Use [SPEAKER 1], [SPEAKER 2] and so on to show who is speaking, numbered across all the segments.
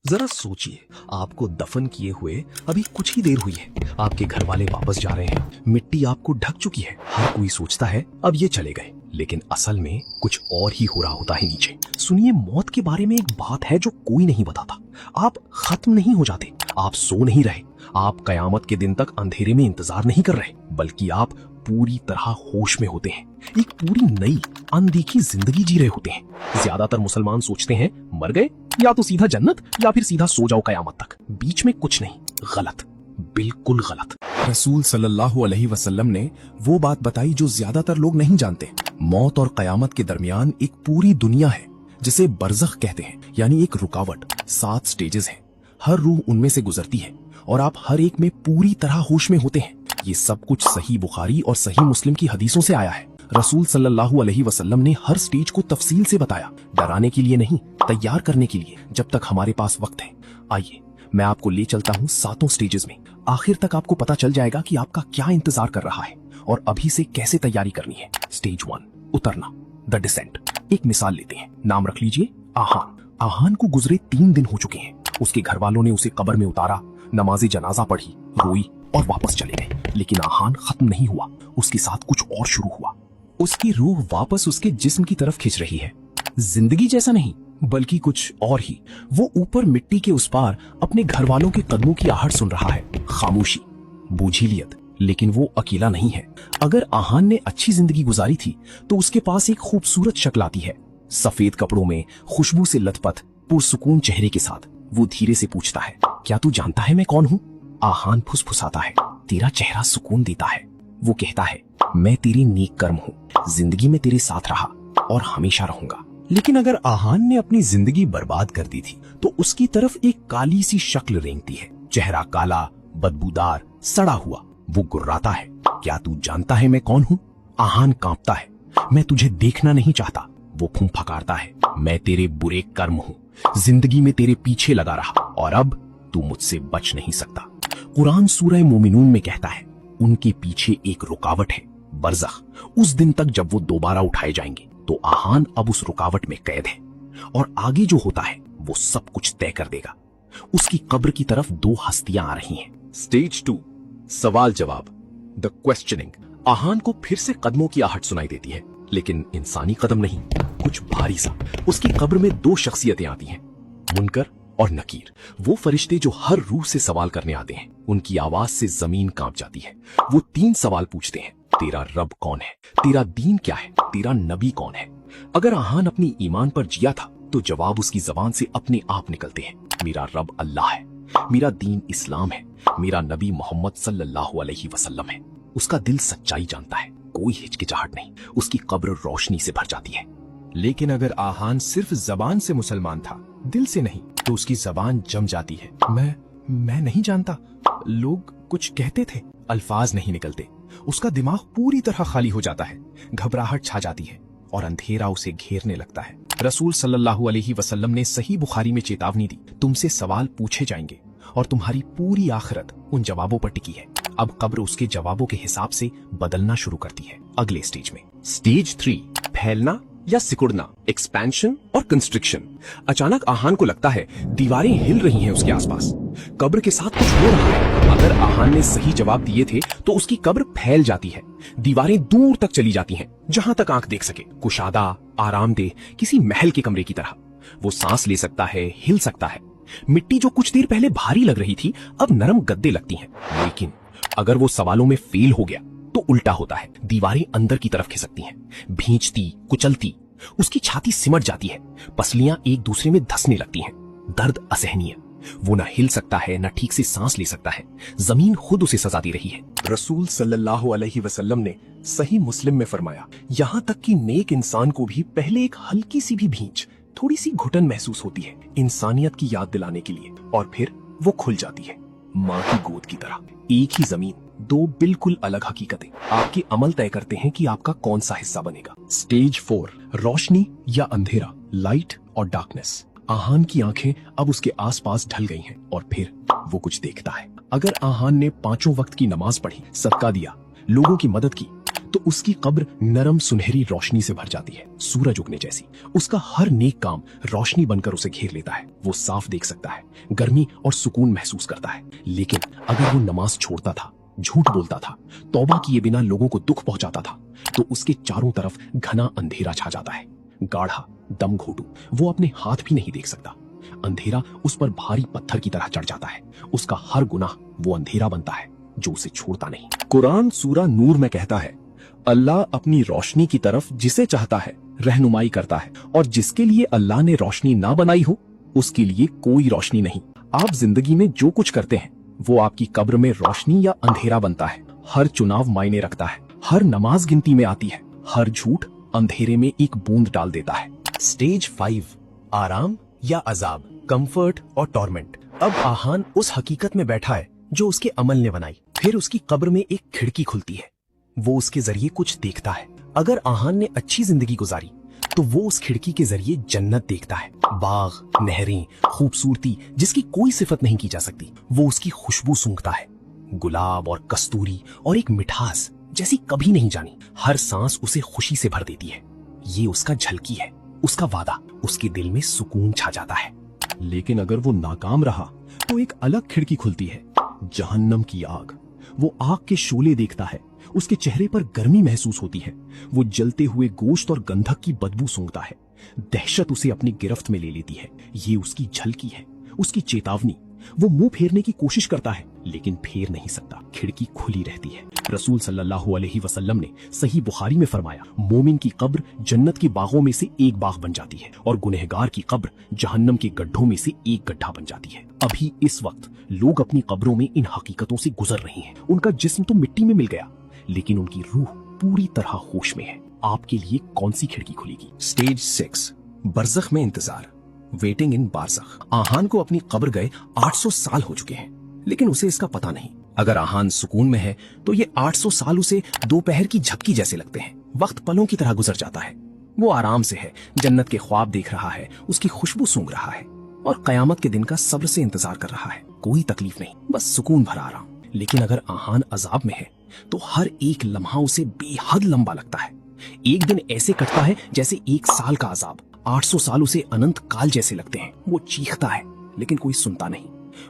[SPEAKER 1] जरा सोचिए, आपको दफन किए हुए अभी कुछ ही देर हुई है, आपके घर वाले वापस जा रहे हैं, मिट्टी आपको ढक चुकी है। हर कोई सोचता है अब ये चले गए, लेकिन असल में कुछ और ही हो रहा होता है नीचे। सुनिए, मौत के बारे में एक बात है जो कोई नहीं बताता। आप खत्म नहीं हो जाते, आप सो नहीं रहे, आप कयामत के दिन तक अंधेरे में इंतजार नहीं कर रहे, बल्कि आप पूरी तरह होश में होते हैं, एक पूरी नई अनदेखी जिंदगी जी रहे होते हैं। ज्यादातर मुसलमान सोचते हैं मर गए या तो सीधा जन्नत या फिर सीधा सो जाओ कयामत तक, बीच में कुछ नहीं। गलत, बिल्कुल गलत।
[SPEAKER 2] रसूल सल्लल्लाहु अलैहि वसल्लम ने वो बात बताई जो ज्यादातर लोग नहीं जानते। मौत और कयामत के दरमियान एक पूरी दुनिया है जिसे बरज़ख कहते हैं, यानी एक रुकावट। 7 स्टेजेस हैं, हर रूह उनमें से गुजरती है और आप हर एक में पूरी तरह होश में होते हैं। ये सब कुछ सही बुखारी और सही मुस्लिम की हदीसों से आया है। रसूल सल्लल्लाहु अलैहि वसल्लम ने हर स्टेज को तफसील से बताया, डराने के लिए नहीं, तैयार करने के लिए। जब तक हमारे पास वक्त है, आइए मैं आपको ले चलता हूँ 7 स्टेजेस में। आखिर तक आपको पता चल जाएगा कि आपका क्या इंतजार कर रहा है और अभी से कैसे तैयारी करनी है। स्टेज 1, उतरना, द डिसेंट। एक मिसाल लेते हैं, नाम रख लीजिए आहान। आहान को गुजरे 3 दिन हो चुके हैं। उसके घर वालों ने उसे कब्र में उतारा, नमाज जनाजा पढ़ी, रोई और वापस चले गए। लेकिन आहान खत्म नहीं हुआ, उसके साथ कुछ और शुरू हुआ। उसकी रूह वापस उसके जिस्म की तरफ खिंच रही है। जिंदगी जैसा नहीं, बल्कि कुछ और ही। वो ऊपर मिट्टी के उस पार अपने घर वालों के कदमों की आहट सुन रहा है। खामोशी, बूझीलियत, लेकिन वो अकेला नहीं है। अगर आहान ने अच्छी जिंदगी गुजारी थी तो उसके पास एक खूबसूरत शक्ल आती है, सफेद कपड़ों में, खुशबू से लथपथ, पुरसुकून चेहरे के साथ। वो धीरे से पूछता है, क्या तू जानता है मैं कौन हूँ? आहान फुसफुसाता है, तेरा चेहरा सुकून देता है। वो कहता है, मैं तेरी नेक कर्म हूँ, जिंदगी में तेरे साथ रहा और हमेशा रहूंगा। लेकिन अगर आहान ने अपनी जिंदगी बर्बाद कर दी थी तो उसकी तरफ एक काली सी शक्ल रेंगती है, चेहरा काला, बदबूदार, सड़ा हुआ। वो गुर्राता है, क्या तू जानता है मैं कौन हूँ? आहान कांपता है, मैं तुझे देखना नहीं चाहता। वो फुंफकारता है, मैं तेरे बुरे कर्म हूँ, जिंदगी में तेरे पीछे लगा रहा और अब तू मुझसे बच नहीं सकता। कुरान सूरह मोमिनून में कहता है, उनके पीछे एक रुकावट है, बरज़ख। उस दिन तक जब वो दोबारा उठाए जाएंगे तो आहान अब उस रुकावट में कैद है और आगे जो होता है वो सब कुछ तय कर देगा। उसकी कब्र की तरफ 2 हस्तियां आ रही हैं।
[SPEAKER 1] स्टेज 2, सवाल जवाब, द क्वेश्चनिंग। आहान को फिर से कदमों की आहट सुनाई देती है, लेकिन इंसानी कदम नहीं, कुछ भारी सा। उसकी कब्र में 2 शख्सियतें आती हैं, मुनकर और नकीर। वो फरिश्ते जो हर रूह से सवाल करने आते हैं। उनकी आवाज से जमीन कांप जाती है। वो 3 सवाल पूछते हैं, तेरा रब कौन है, तेरा दीन क्या है, तेरा नबी कौन है? अगर आहान अपनी ईमान पर जिया था तो जवाब उसकी जबान से अपने आप निकलते हैं। मेरा रब अल्लाह है, मेरा दीन इस्लाम है, मेरा नबी मोहम्मद सल्लल्लाहु अलैहि वसल्लम है। उसका दिल सच्चाई जानता है, कोई हिचकिचाहट नहीं। उसकी कब्र रोशनी से भर जाती है।
[SPEAKER 2] लेकिन अगर आहान सिर्फ जबान से मुसलमान था, दिल से नहीं, तो उसकी जबान जम जाती है। मैं नहीं जानता, लोग कुछ कहते थे, अल्फाज नहीं निकलते। उसका दिमाग पूरी तरह खाली हो जाता है, घबराहट छा जाती है और अंधेरा उसे घेरने लगता है। रसूल सल्लल्लाहु अलैहि वसल्लम ने सही बुखारी में चेतावनी दी, तुमसे सवाल पूछे जाएंगे और तुम्हारी पूरी आखिरत उन जवाबों पर टिकी है। अब कब्र उसके जवाबों के हिसाब से बदलना शुरू करती है। अगले स्टेज में, स्टेज 3, फैलना या सिकुड़ना, एक्सपेंशन और कंस्ट्रिक्शन। अचानक आहान को लगता है दीवारें हिल रही हैं उसके आसपास, कब्र के साथ कुछ हो रहा है। अगर आहान ने सही जवाब दिए थे तो उसकी कब्र फैल जाती है, दीवारें दूर तक चली जाती हैं, जहां तक आंख देख सके। कुशादा, आरामदेह, किसी महल के कमरे की तरह। वो सांस ले सकता है, हिल सकता है। मिट्टी जो कुछ देर पहले भारी लग रही थी अब नरम गद्दे लगती हैं। लेकिन अगर वो सवालों में फेल हो गया तो उल्टा होता है, दीवारें अंदर की तरफ खिसकती हैं, भींचती, कुचलती। उसकी छाती सिमट जाती है, पसलियां एक दूसरे में धंसने लगती हैं। दर्द असहनीय, वो न हिल सकता है, न ठीक से सांस ले सकता है। जमीन खुद उसे सजा दे रही है। रसूल सल्लल्लाहु अलैहि वसल्लम ने सही मुस्लिम में फरमाया, यहाँ तक कि नेक इंसान को भी पहले एक हल्की सी भी भींच, थोड़ी सी घुटन महसूस होती है, इंसानियत की याद दिलाने के लिए, और फिर वो खुल जाती है, माँ की गोद की तरह। एक ही जमीन, 2 बिल्कुल अलग हकीकतें। आपके अमल तय करते हैं कि आपका कौन सा हिस्सा बनेगा। स्टेज 4, रोशनी या अंधेरा, लाइट और डार्कनेस। आहान की आंखें अब उसके आसपास ढल गई हैं और फिर वो कुछ देखता है। अगर आहान ने 5 वक्त की नमाज पढ़ी, सदका दिया, लोगों की मदद की,
[SPEAKER 1] तो उसकी कब्र नरम सुनहरी रोशनी से भर जाती है, सूरज उगने जैसी। उसका हर नेक काम रोशनी बनकर उसे घेर लेता है। वो साफ देख सकता है, गर्मी और सुकून महसूस करता है। लेकिन अगर वो नमाज छोड़ता था, झूठ बोलता था, तौबा किए बिना लोगों को दुख पहुंचाता था, तो उसके चारों तरफ घना अंधेरा छा जाता है। गाढ़ा, दम घोटू, वो अपने हाथ भी नहीं देख सकता। अंधेरा उस पर भारी पत्थर की तरह चढ़ जाता है। उसका हर गुनाह वो अंधेरा बनता है जो उसे छोड़ता नहीं। कुरान सूरा नूर में कहता है, अल्लाह अपनी रोशनी की तरफ जिसे चाहता है रहनुमाई करता है, और जिसके लिए अल्लाह ने रोशनी ना बनाई हो उसके लिए कोई रोशनी नहीं। आप जिंदगी में जो कुछ करते हैं वो आपकी कब्र में रोशनी या अंधेरा बनता है। हर चुनाव मायने रखता है, हर नमाज गिनती में आती है, हर झूठ अंधेरे में एक बूंद डाल देता है। स्टेज 5, आराम या अजाब, कंफर्ट और टॉर्मेंट। अब आहान उस हकीकत में बैठा है जो उसके अमल ने बनाई। फिर उसकी कब्र में एक खिड़की खुलती है, वो उसके जरिए कुछ देखता है। अगर आहान ने अच्छी जिंदगी गुजारी तो वो उस खिड़की के जरिए जन्नत देखता है। बाग, नहरें, खूबसूरती जिसकी कोई सिफत नहीं की जा सकती, वो उसकी खुशबू सूंघता है। गुलाब और कस्तूरी और एक मिठास जैसी कभी नहीं जानी। हर सांस उसे खुशी से भर देती है। ये उसका झलकी है, उसका वादा। उसके दिल में सुकून छा जाता है। लेकिन अगर वो नाकाम रहा तो एक अलग खिड़की खुलती है, जहन्नम की आग। वो आग के शोले देखता है, उसके चेहरे पर गर्मी महसूस होती है। वो जलते हुए गोश्त और गंधक की बदबू सूंघता है। दहशत उसे अपनी गिरफ्त में ले लेती है। ये उसकी झलकी है, उसकी चेतावनी। वो मुंह फेरने की कोशिश करता है लेकिन फेर नहीं सकता, खिड़की खुली रहती है। रसूल सल्लल्लाहु अलैहि वसल्लम ने सही बुखारी में फरमाया, मोमिन की कब्र जन्नत के बागों में से एक बाग बन जाती है और गुनहगार की कब्र जहन्नम के गड्ढों में से एक गड्ढा बन जाती है। अभी इस वक्त लोग अपनी कब्रों में इन हकीकतों से गुजर रहे हैं। उनका जिस्म तो मिट्टी में मिल गया लेकिन उनकी रूह पूरी तरह होश में है। आपके लिए कौन सी खिड़की खुलेगी? स्टेज 6, बरज़ख में इंतजार, वेटिंग इन बारज़ख। आहान को अपनी कब्र गए 800 साल हो चुके हैं लेकिन उसे इसका पता नहीं। अगर आहान सुकून में है तो ये 800 साल उसे दोपहर की झपकी जैसे लगते हैं। वक्त पलों की तरह गुजर जाता है। वो आराम से है, जन्नत के ख्वाब देख रहा है, उसकी खुशबू सूंघ रहा है और कयामत के दिन का सब्र से इंतजार कर रहा है। कोई तकलीफ नहीं, बस सुकून भरा आराम। लेकिन अगर आहान अजाब में है तो हर एक लम्हा उसे बेहद लंबा लगता है। एक दिन ऐसे कटता है जैसे 1 साल का अजाब। 800 साल उसे अनंत काल जैसे लगते हैं। वो चीखता है लेकिन कोई सुनता नहीं।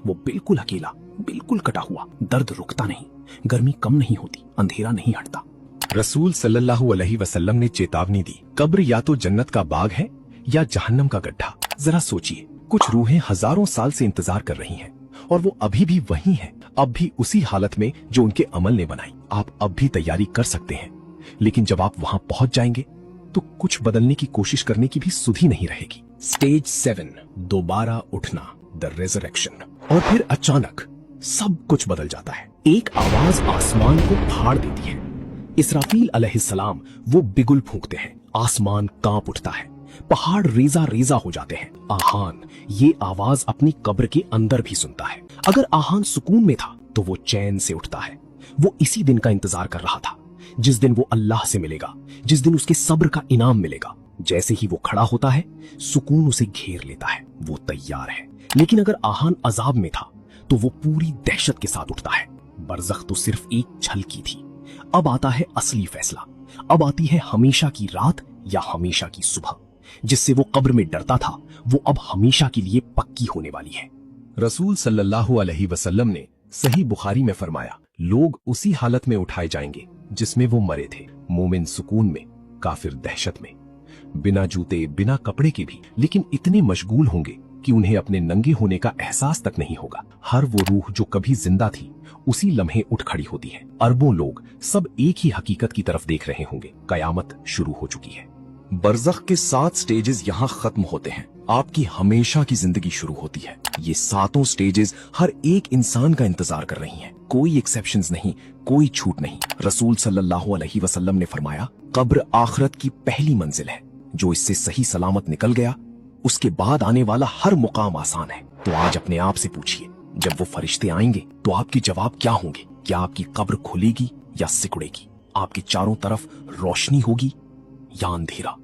[SPEAKER 1] वो बिल्कुल अकेला, बिल्कुल कटा हुआ। दर्द रुकता नहीं, गर्मी कम नहीं होती, अंधेरा नहीं हटता। रसूल सल्लल्लाहु अलैहि वसल्लम ने चेतावनी दी, कब्र या तो जन्नत का बाग है या जहन्नम का गड्ढा। जरा सोचिए, कुछ रूहें हजारों साल से इंतजार कर रही हैं और वो अभी भी वही हैं, अब भी उसी हालत में जो उनके अमल ने बनाई। आप अब भी तैयारी कर सकते हैं लेकिन जब आप वहां पहुंच जाएंगे तो कुछ बदलने की कोशिश करने की भी सुधि नहीं रहेगी। स्टेज 7, दोबारा उठना, द रेजरेक्शन। और फिर अचानक सब कुछ बदल जाता है। एक आवाज आसमान को फाड़ देती है। इसराफील अलैहिस्सलाम वो बिगुल फूंकते हैं, आसमान कांप उठता है, पहाड़ रेजा रेजा हो जाते हैं। आहान ये आवाज अपनी कब्र के अंदर भी सुनता है। अगर आहान सुकून में था तो वो चैन से उठता है। वो इसी दिन का इंतजार कर रहा था, जिस दिन वो अल्लाह से मिलेगा, जिस दिन उसके सब्र का इनाम मिलेगा। जैसे ही वो खड़ा होता है, सुकून उसे घेर लेता है। वो तैयार है। लेकिन अगर आहान अजाब में था तो वो पूरी दहशत के साथ उठता है। बरज़ख तो सिर्फ एक झलकी थी। अब आता है असली फैसला। अब आती है हमेशा की रात या हमेशा की सुबह। जिससे वो कब्र में डरता था वो अब हमेशा के लिए पक्की होने वाली है। रसूल सल्लल्लाहु अलैहि वसल्लम ने सही बुखारी में फरमाया, लोग उसी हालत में उठाए जाएंगे जिसमें वो मरे थे। मोमिन सुकून में, काफिर दहशत में, बिना जूते बिना कपड़े के भी, लेकिन इतने मशगूल होंगे कि उन्हें अपने नंगे होने का एहसास तक नहीं होगा। हर वो रूह जो कभी जिंदा थी उसी लम्हे उठ खड़ी होती है। अरबों लोग सब एक ही हकीकत की तरफ देख रहे होंगे, कयामत शुरू हो चुकी है। बरज़ख के 7 स्टेजेस यहाँ खत्म होते हैं। आपकी हमेशा की जिंदगी शुरू होती है। ये 7 स्टेजेस हर एक इंसान का इंतजार कर रही हैं। कोई एक्सेप्शंस नहीं, कोई छूट नहीं। रसूल सल्लल्लाहु अलैहि वसल्लम ने फरमाया, कब्र आखिरत की पहली मंजिल है। जो इससे सही सलामत निकल गया उसके बाद आने वाला हर मुकाम आसान है। तो आज अपने आप से पूछिए, जब वो फरिश्ते आएंगे तो आपके जवाब क्या होंगे? क्या आपकी कब्र खुलेगी या सिकुड़ेगी? आपके चारों तरफ रोशनी होगी या अंधेरा?